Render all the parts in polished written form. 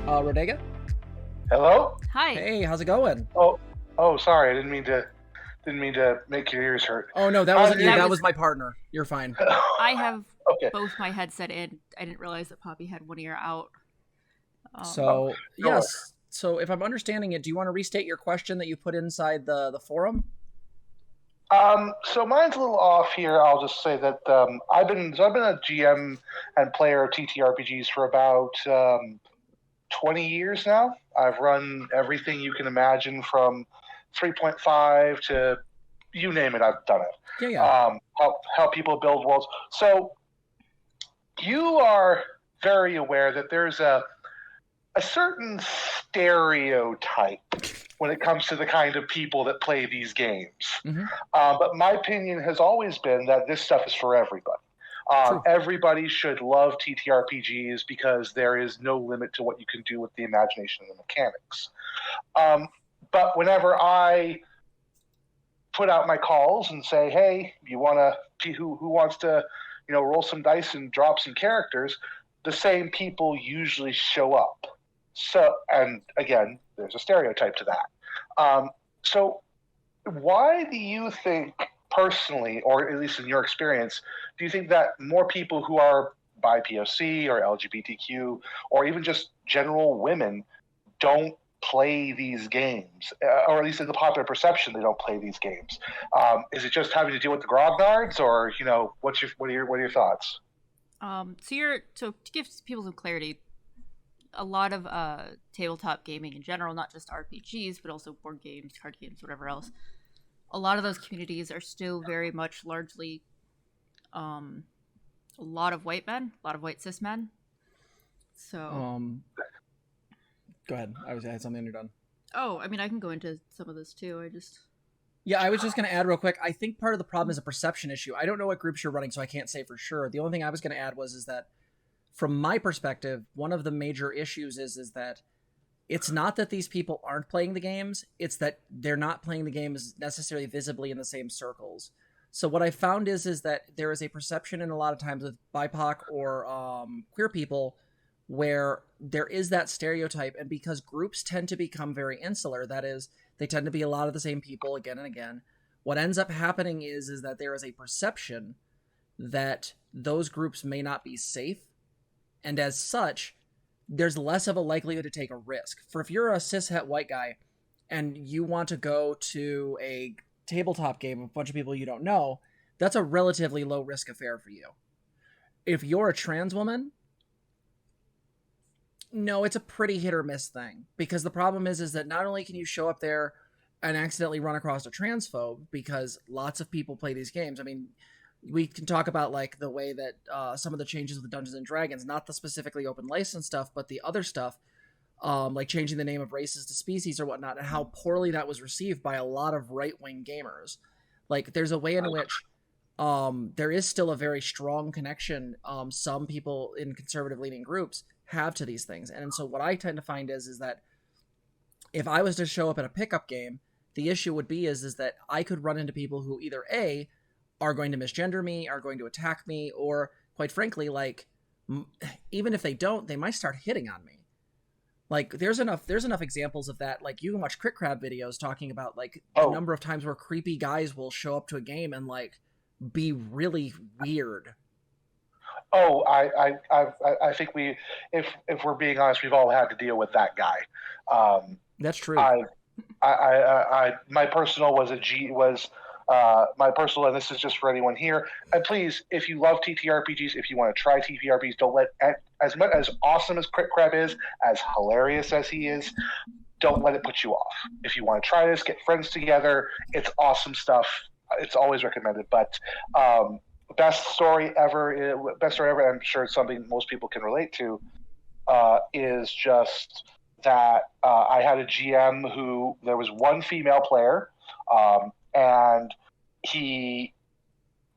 Rodega? Hello? Hi. Hey, how's it going? Oh, sorry. I didn't mean to make your ears hurt. Oh no, that wasn't you. that That was- was my partner. You're fine. I have Okay. both my headset in. I didn't realize that Poppy had one ear out. So, go yes. So, if I'm understanding it, do you want to restate your question that you put inside the forum? So mine's a little off here. I'll just say that I've been a GM and player of TTRPGs for about 20 years now. I've run everything you can imagine from 3.5 to you name it. I've done it. Yeah. Help people build worlds. So you are very aware that there's a certain stereotype when it comes to the kind of people that play these games. Mm-hmm. But my opinion has always been that this stuff is for everybody. Everybody should love TTRPGs because there is no limit to what you can do with the imagination and the mechanics. But whenever I put out my calls and say, hey, you want to, who wants to, roll some dice and drop some characters, the same people usually show up. So, and again, there's a stereotype to that. So why do you think personally, or at least in your experience, do you think that more people who are BIPOC or LGBTQ or even just general women don't play these games, or at least in the popular perception, they don't play these games? Is it just having to deal with the grognards, or what are your thoughts? So to give people some clarity, a lot of tabletop gaming in general, not just RPGs, but also board games, card games, whatever else. A lot of those communities are still very much largely a lot of white men, a lot of white cis men. So go ahead. I had something you're done. Oh, I mean, I can go into some of this too. Yeah, I was just going to add real quick. I think part of the problem is a perception issue. I don't know what groups you're running, so I can't say for sure. The only thing I was going to add is that from my perspective, one of the major issues is that it's not that these people aren't playing the games, it's that they're not playing the games necessarily visibly in the same circles. So what I found is that there is a perception in a lot of times with BIPOC or queer people where there is that stereotype, and because groups tend to become very insular, that is, they tend to be a lot of the same people again and again, what ends up happening is that there is a perception that those groups may not be safe, and as such, there's less of a likelihood to take a risk. For if you're a cishet white guy and you want to go to a tabletop game with a bunch of people you don't know, that's a relatively low risk affair for you. If you're a trans woman, no, it's a pretty hit or miss thing. Because the problem is that not only can you show up there and accidentally run across a transphobe, because lots of people play these games. I mean, we can talk about like the way that some of the changes with Dungeons and Dragons, not the specifically open license stuff, but the other stuff, like changing the name of races to species or whatnot, and how poorly that was received by a lot of right-wing gamers. Like, there's a way in which there is still a very strong connection some people in conservative-leaning groups have to these things. And so what I tend to find is that if I was to show up at a pickup game, the issue would be is that I could run into people who either A, are going to misgender me, are going to attack me, or quite frankly, like, even if they don't, they might start hitting on me. Like, there's enough examples of that. Like, you can watch Crit Crab videos talking about like the number of times where creepy guys will show up to a game and like be really weird. Oh, I think if we're being honest, we've all had to deal with that guy. That's true. My personal my personal, and this is just for anyone here. And please, if you love TTRPGs, if you want to try TTRPGs, don't let, as awesome as Crit Crab is, as hilarious as he is, don't let it put you off. If you want to try this, get friends together. It's awesome stuff. It's always recommended. But best story ever, I'm sure it's something most people can relate to, is just that I had a GM who, there was one female player, and he,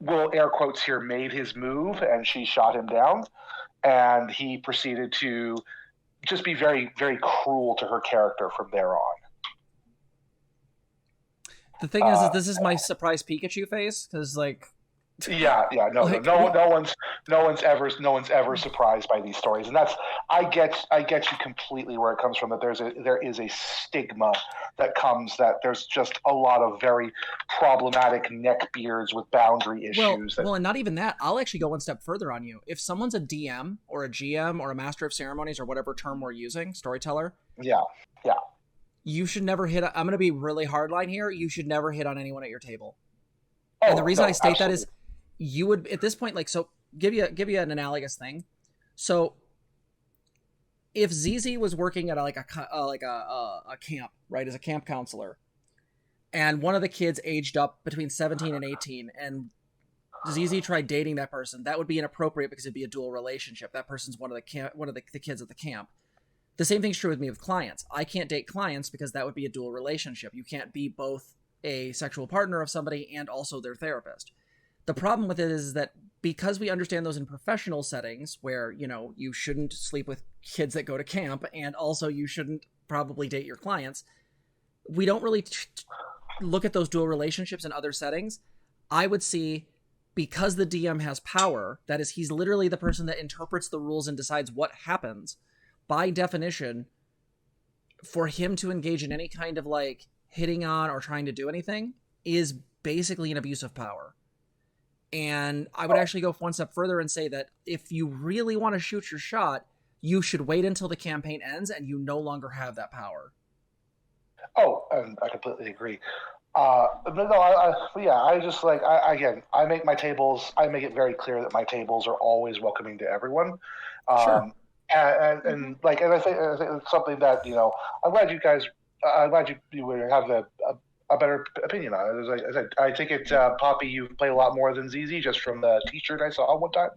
will air quotes here, made his move, and she shot him down, and he proceeded to just be very, very cruel to her character from there on. The thing is this is my surprise Pikachu face, because like Yeah, no, Like, no one's ever surprised by these stories, and I get you completely where it comes from. That there is a stigma that comes, that there's just a lot of very problematic neckbeards with boundary issues. Well, and not even that. I'll actually go one step further on you. If someone's a DM or a GM or a master of ceremonies or whatever term we're using, storyteller. Yeah. You should never hit. I'm going to be really hardline here. You should never hit on anyone at your table. And the reason I state that is, you would at this point, like, so give you an analogous thing. So if ZZ was working at a camp, right, as a camp counselor, and one of the kids aged up between 17 and 18, and ZZ tried dating that person, that would be inappropriate because it'd be a dual relationship. That person's one of the kids at the camp. The same thing's true with me with clients. I can't date clients because that would be a dual relationship. You can't be both a sexual partner of somebody and also their therapist. The problem with it is that because we understand those in professional settings where, you shouldn't sleep with kids that go to camp, and also you shouldn't probably date your clients, we don't really look at those dual relationships in other settings. I would see, because the DM has power, that is, he's literally the person that interprets the rules and decides what happens. By definition, for him to engage in any kind of like hitting on or trying to do anything is basically an abuse of power. And I would actually go one step further and say that if you really want to shoot your shot, you should wait until the campaign ends and you no longer have that power. Oh, I completely agree. But no, I just like, I make my tables, I make it very clear that my tables are always welcoming to everyone. Sure. And I think it's something that, I'm glad you would have a better opinion on it. As I said, I think it's Poppy, you've played a lot more than ZZ, just from the t-shirt I saw one time.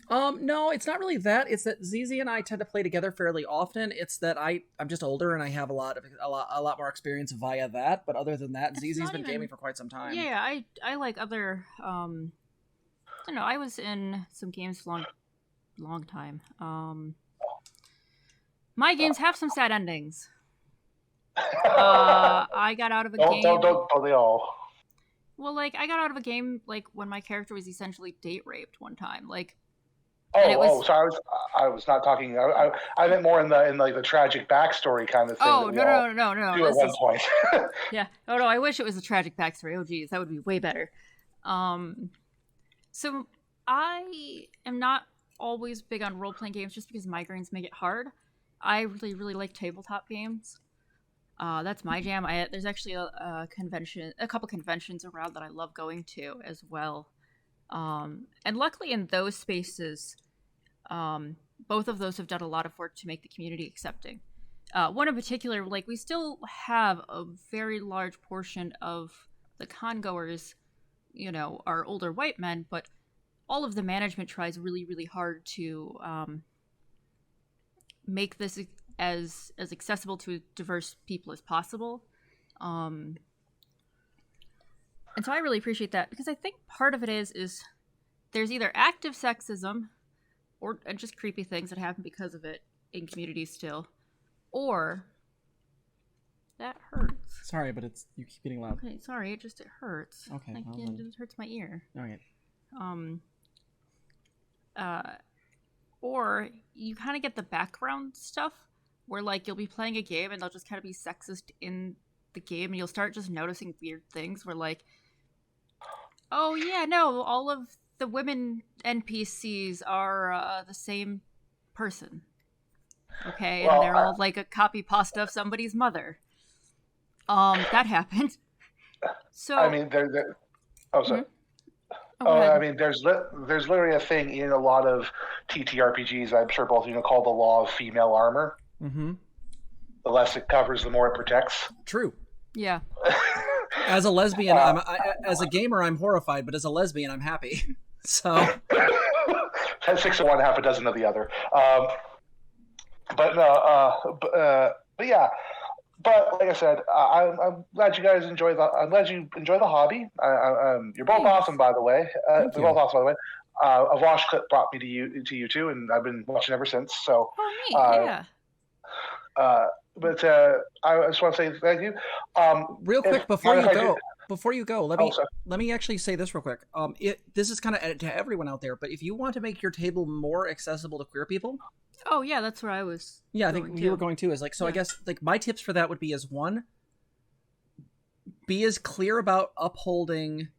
No, it's not really that. It's that ZZ and I tend to play together fairly often. It's that I'm just older and I have a lot more experience via that. But other than that, ZZ's been gaming for quite some time. Yeah, I like other. I don't know. I was in some games for long time. My games have some sad endings. I got out of a game. Don't they all? Well, I got out of a game when my character was essentially date raped one time. So I was not talking. I meant more in the tragic backstory kind of thing. Oh no! At one point. Yeah. Oh no! I wish it was a tragic backstory. Oh geez, that would be way better. So I am not always big on role-playing games just because migraines make it hard. I really, really like tabletop games. That's my jam. There's actually a couple conventions around that I love going to as well. And luckily in those spaces, both of those have done a lot of work to make the community accepting. One in particular, we still have a very large portion of the con-goers, are older white men, but all of the management tries really, really hard to make this as accessible to diverse people as possible. And so I really appreciate that, because I think part of it is there's either active sexism or just creepy things that happen because of it in communities still, or that hurts. Sorry, but you keep getting loud. Okay, sorry, it hurts. Okay. It hurts my ear. Okay. Or you kind of get the background stuff where you'll be playing a game and they'll just kind of be sexist in the game, and you'll start just noticing weird things where oh yeah, no, all of the women NPCs are the same person. Okay, and they're all a copy pasta of somebody's mother. That happened. So I mean, sorry. Mm-hmm. I mean, there's literally a thing in a lot of TTRPGs, I'm sure both of you called the law of female armor. Mm-hmm. The less it covers, the more it protects. True. Yeah. As a lesbian, as a gamer, I'm horrified, but as a lesbian, I'm happy. So 6 of one, half a dozen of the other. But yeah. But like I said, I'm glad you guys enjoy the. I'm glad you enjoy the hobby. You're both awesome, by the way. You're both awesome, by the way. A Vosh clip brought me to you too, and I've been watching ever since. So, neat. Yeah. But I just want to say thank you. Real quick before you go, before you go, let me actually say this real quick. This is kind of to everyone out there, but if you want to make your table more accessible to queer people, oh yeah, that's where I was. Yeah, I think you were going to. Is like, so yeah. I guess like my tips for that would be as one, be as clear about upholding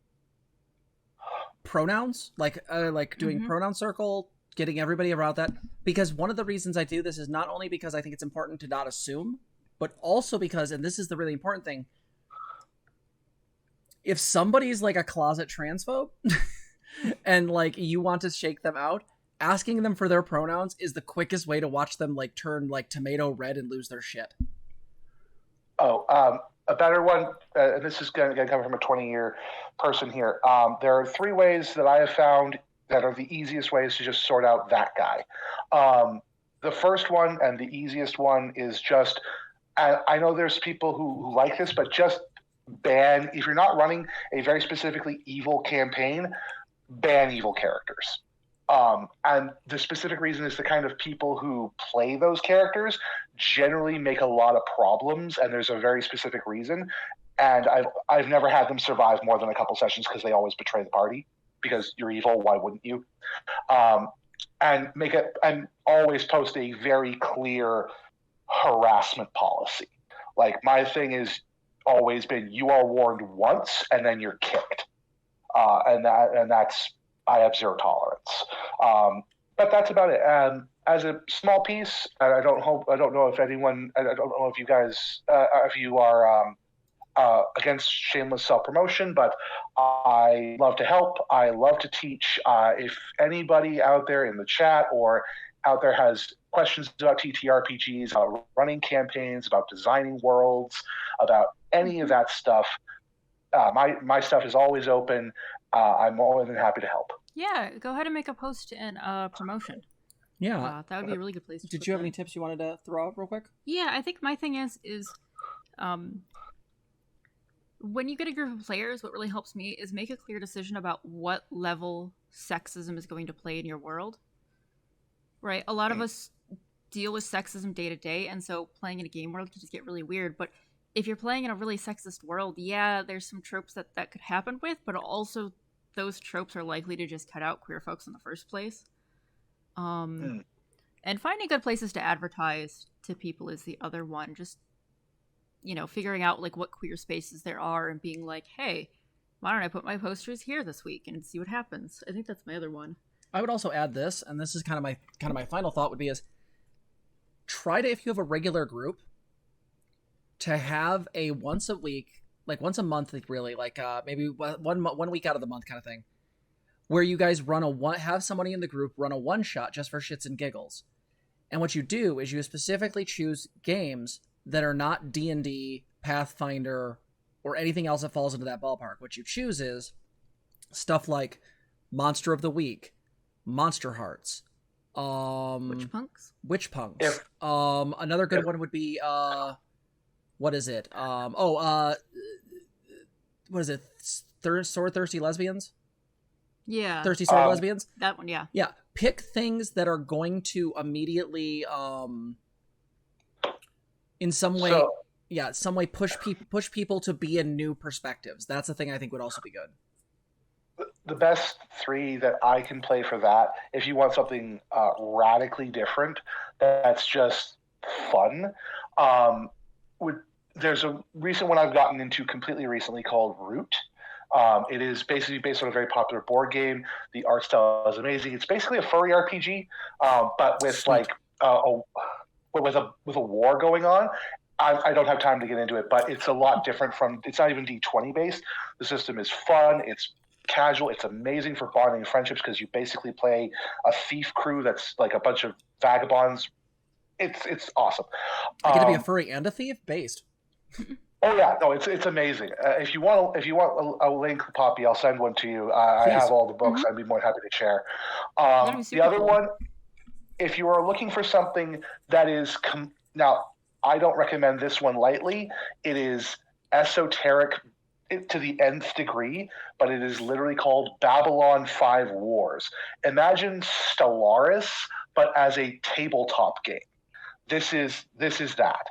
pronouns, like doing pronoun circle, getting everybody about that. Because one of the reasons I do this is not only because I think it's important to not assume, but also because, and this is the really important thing, if somebody's like a closet transphobe and like you want to shake them out, asking them for their pronouns is the quickest way to watch them like turn like tomato red and lose their shit. A better one, and this is going to come from a 20-year person here. There are 3 ways that I have found that are the easiest ways to just sort out that guy. The first one and the easiest one is just, I know there's people who like this, but just ban, if you're not running a very specifically evil campaign, ban evil characters. And the specific reason is the kind of people who play those characters generally make a lot of problems, and there's a very specific reason. And I've never had them survive more than a couple sessions because they always betray the party because you're evil. Why wouldn't you? And always post a very clear harassment policy. Like my thing is always been, you are warned once and then you're kicked. And that's, I have 0 tolerance. But that's about it. As a small piece, I don't know if anyone, I don't know if you guys, if you are against shameless self-promotion, but I love to help. I love to teach. If anybody out there in the chat or out there has questions about TTRPGs, about running campaigns, about designing worlds, about any of that stuff, my stuff is always open. I'm more than happy to help. Yeah, go ahead and make a post and promotion. Yeah, that would be a really good place. Did you have any tips you wanted to throw out real quick? Yeah, I think my thing is when you get a group of players, what really helps me is make a clear decision about what level sexism is going to play in your world. Right? A lot of us deal with sexism day to day, and so playing in a game world can just get really weird. But if you're playing in a really sexist world, yeah, there's some tropes that could happen with, but also those tropes are likely to just cut out queer folks in the first place. And finding good places to advertise to people is the other one. Just, figuring out like what queer spaces there are and being like, hey, why don't I put my posters here this week and see what happens? I think that's my other one. I would also add this, and this is kind of my final thought would be is try to, if you have a regular group, to have a once a week, like once a month, like really, like maybe one week out of the month kind of thing, where you guys have somebody in the group run a one shot just for shits and giggles. And what you do is you specifically choose games that are not D&D, Pathfinder, or anything else that falls into that ballpark. What you choose is stuff like Monster of the Week, Monster Hearts, Witch Punks. Another good one would be what is it? What is it? Thirsty Lesbians? Yeah. Thirsty Sword Lesbians? That one, yeah. Yeah. Pick things that are going to immediately in some way push people to be in new perspectives. That's the thing I think would also be good. The best 3 that I can play for that, if you want something radically different, that's just fun. There's a recent one I've gotten into completely recently called Root. It is basically based on a very popular board game. The art style is amazing. It's basically a furry RPG, but with with a war going on. I don't have time to get into it, but it's a lot different from. It's not even D20 based. The system is fun. It's casual. It's amazing for bonding friendships because you basically play a thief crew that's like a bunch of vagabonds. It's awesome. I get to be a furry and a thief based. Oh yeah, no, it's amazing. If you want a link, Poppy, I'll send one to you. I have all the books. I'd be more happy to share. The other one, if you are looking for something that is now, I don't recommend this one lightly. It is esoteric to the nth degree, but it is literally called Babylon 5 Wars. Imagine Stellaris, but as a tabletop game. this is that.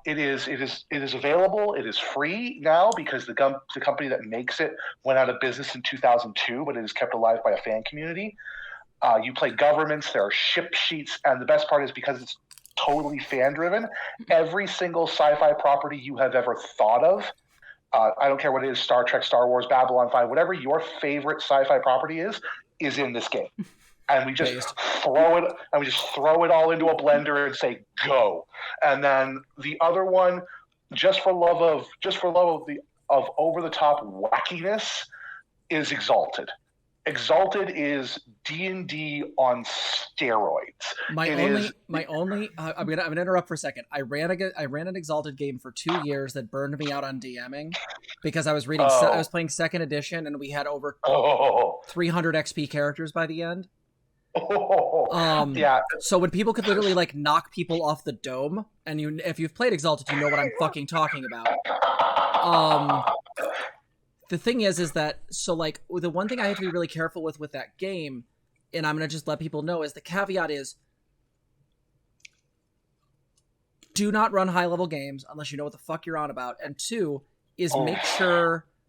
It is available. It is free now because the company that makes it went out of business in 2002, but it is kept alive by a fan community. You play governments. There are ship sheets, and the best part is because it's totally fan driven. Every single sci-fi property you have ever thought of, I don't care what it is, Star Trek, Star Wars, Babylon 5, whatever your favorite sci-fi property is in this game. And we just throw it all into a blender and say go. And then the other one, just for love of over the top wackiness, is Exalted. Exalted is D&D on steroids. I'm gonna interrupt for a second. I ran an Exalted game for 2 years that burned me out on DMing because I was reading. I was playing second edition, and we had over 300 XP characters by the end. Yeah. So when people could literally like knock people off the dome, and if you've played Exalted, you know what I'm fucking talking about. The thing is that, so like, the one thing I have to be really careful with that game, and I'm going to just let people know, is the caveat is, do not run high-level games unless you know what the fuck you're on about. And two, is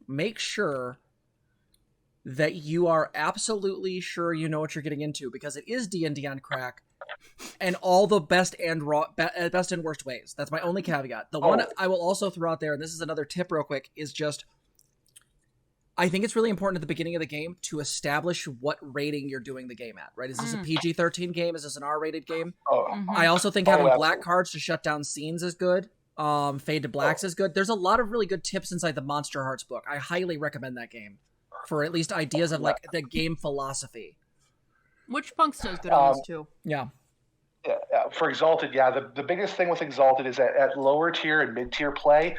make sure that you are absolutely sure you know what you're getting into, because it is D&D on crack, and all the best and worst ways. That's my only caveat. The one I will also throw out there, and this is another tip real quick, is just, I think it's really important at the beginning of the game to establish what rating you're doing the game at, right? Is this a PG-13 game? Is this an R-rated game? I also think having black cards to shut down scenes is good. Fade to blacks is good. There's a lot of really good tips inside the Monster Hearts book. I highly recommend that game for at least ideas of like the game philosophy. Witchpunks does good on this too. Yeah. For Exalted, the biggest thing with Exalted is that at lower tier and mid tier play,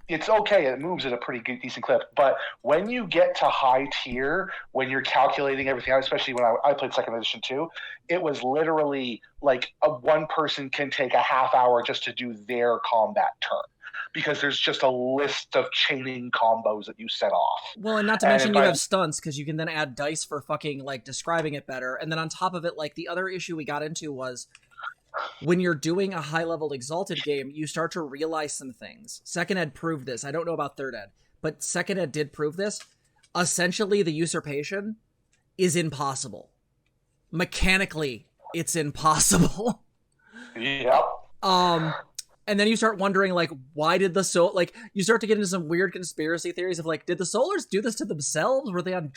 it's okay. It moves at a pretty good, decent clip. But when you get to high tier, when you're calculating everything out, especially when I played second edition too, it was literally like one person can take a half hour just to do their combat turn, because there's just a list of chaining combos that you set off. Well, and not to mention you have stunts, because you can then add dice for fucking like describing it better. And then on top of it, like the other issue we got into was when you're doing a high-level Exalted game, you start to realize some things. Second Ed proved this. I don't know about Third Ed, but Second Ed did prove this. Essentially, the usurpation is impossible. Mechanically, it's impossible. Yep. And then you start wondering, like, why did you start to get into some weird conspiracy theories of like, did the Solars do this to themselves? Were they on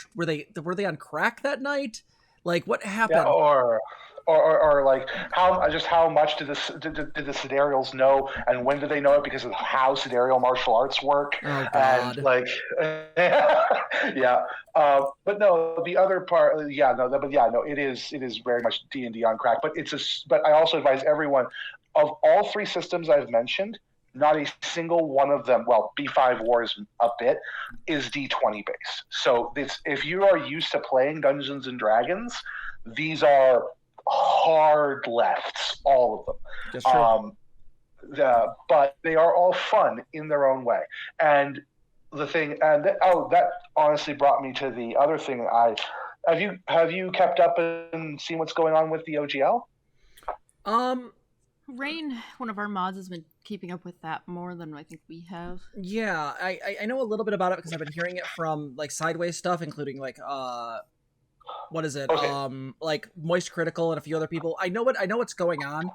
crack that night? Like, what happened? Yeah, or like how much did the Sidereals know, and when did they know it, because of how Sidereal martial arts work? Oh, God. And like, yeah. But no, the other part, it is very much D&D on crack. But I also advise everyone, of all three systems I've mentioned, not a single one of them, well, B5 Wars a bit, is D20 based. So if you are used to playing Dungeons and Dragons, these are hard lefts, all of them. That's true. But they are all fun in their own way. And the thing, that honestly brought me to the other thing. Have you kept up and seen what's going on with the OGL? Rain, one of our mods, has been keeping up with that more than I think we have. Yeah, I know a little bit about it because I've been hearing it from like sideways stuff, including like what is it? Okay. Like Moist Critical and a few other people. I know what's going on.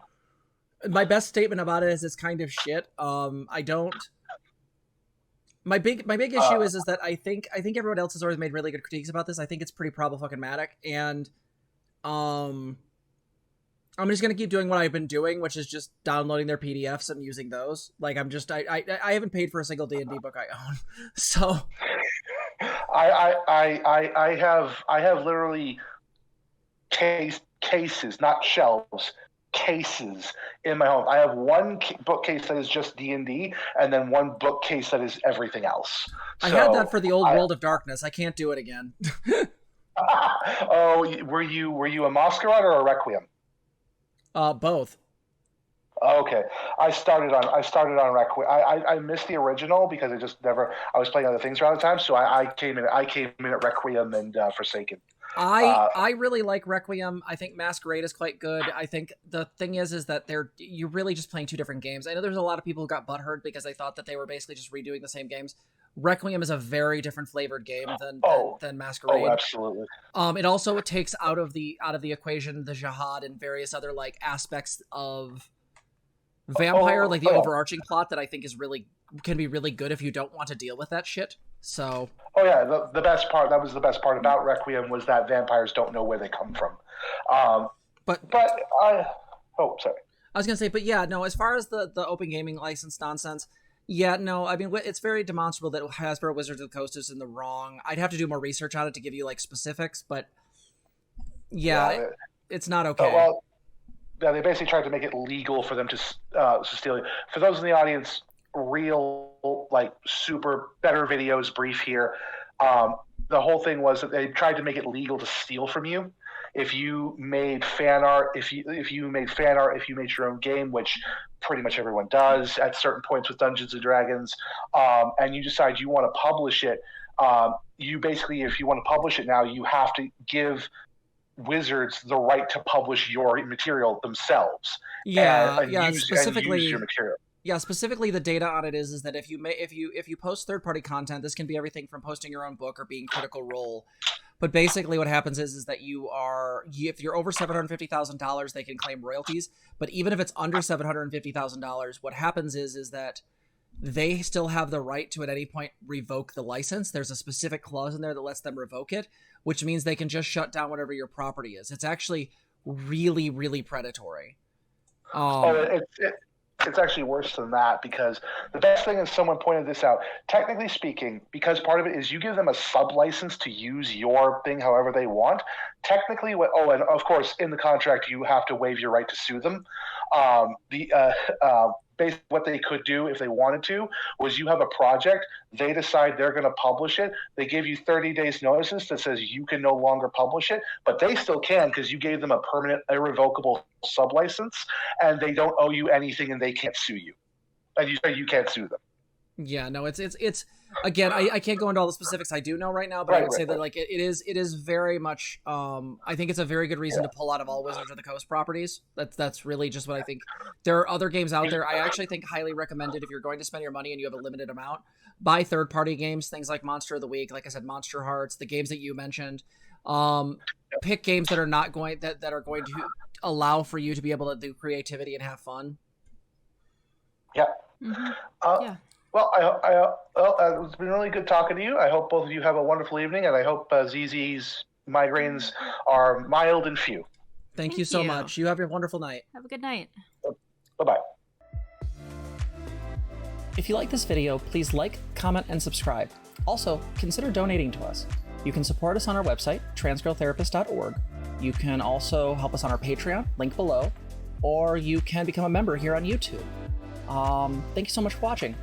My best statement about it is it's kind of shit. I don't. My big issue is that I think everyone else has always made really good critiques about this. I think it's pretty problematic, and I'm just gonna keep doing what I've been doing, which is just downloading their PDFs and using those. Like I haven't paid for a single D&D book I own, so I have literally cases, not shelves, cases in my home. I have one bookcase that is just D&D, and then one bookcase that is everything else. I had that for the old World of Darkness. I can't do it again. Oh, were you a Masquerade or a Requiem? Both. Okay, I started on Requiem. I missed the original because I was playing other things around the time, so I came in at Requiem and Forsaken. I really like Requiem. I think Masquerade is quite good. I think the thing is that you're really just playing two different games. I know there's a lot of people who got butthurt because they thought that they were basically just redoing the same games. Requiem is a very different flavored game than Masquerade. Oh, absolutely. It also takes out of the equation the jihad and various other like aspects of Vampire, like the overarching plot that I think can be really good if you don't want to deal with that shit. So. Oh yeah, the best part. That was the best part about Requiem was that vampires don't know where they come from. Sorry. I was gonna say, but yeah, no. As far as the open gaming license nonsense, yeah, no. I mean, it's very demonstrable that Hasbro Wizards of the Coast is in the wrong. I'd have to do more research on it to give you like specifics, but yeah, it's not okay. Well, yeah, they basically tried to make it legal for them to steal it. For those in the audience, real like super better videos brief here. The whole thing was that they tried to make it legal to steal from you. If you made fan art, if you made your own game, which pretty much everyone does at certain points with Dungeons and Dragons, and you decide you want to publish it, you basically, if you want to publish it now, you have to give Wizards the right to publish your material themselves. Specifically use your material. Yeah, specifically the data on it is that if you post third-party content, this can be everything from posting your own book or being Critical Role. But basically what happens is that if you're over $750,000, they can claim royalties. But even if it's under $750,000, what happens is that they still have the right to at any point revoke the license. There's a specific clause in there that lets them revoke it, which means they can just shut down whatever your property is. It's actually really, really predatory. It's actually worse than that, because the best thing is someone pointed this out. Technically speaking, because part of it is you give them a sub-license to use your thing however they want. Technically, and of course, in the contract, you have to waive your right to sue them. Basically, what they could do if they wanted to was you have a project, they decide they're going to publish it, they give you 30 days notices that says you can no longer publish it, but they still can because you gave them a permanent, irrevocable sublicense, and they don't owe you anything and they can't sue you. And you say you can't sue them. Yeah, no, it's again, I can't go into all the specifics I do know right now, but I would say that like it is very much I think it's a very good reason to pull out of all Wizards of the Coast properties. That's really just what I think. There are other games out there. I actually think highly recommended if you're going to spend your money and you have a limited amount, buy third-party games, things like Monster of the Week, like I said, Monster Hearts, the games that you mentioned. Pick games that are not going that are going to allow for you to be able to do creativity and have fun. Yeah. Mm-hmm. Yeah. Well, it's been really good talking to you. I hope both of you have a wonderful evening, and I hope ZZ's migraines are mild and few. Thank you so much. You have your wonderful night. Have a good night. Bye-bye. If you like this video, please like, comment, and subscribe. Also, consider donating to us. You can support us on our website, transgirltherapist.org. You can also help us on our Patreon, link below, or you can become a member here on YouTube. Thank you so much for watching.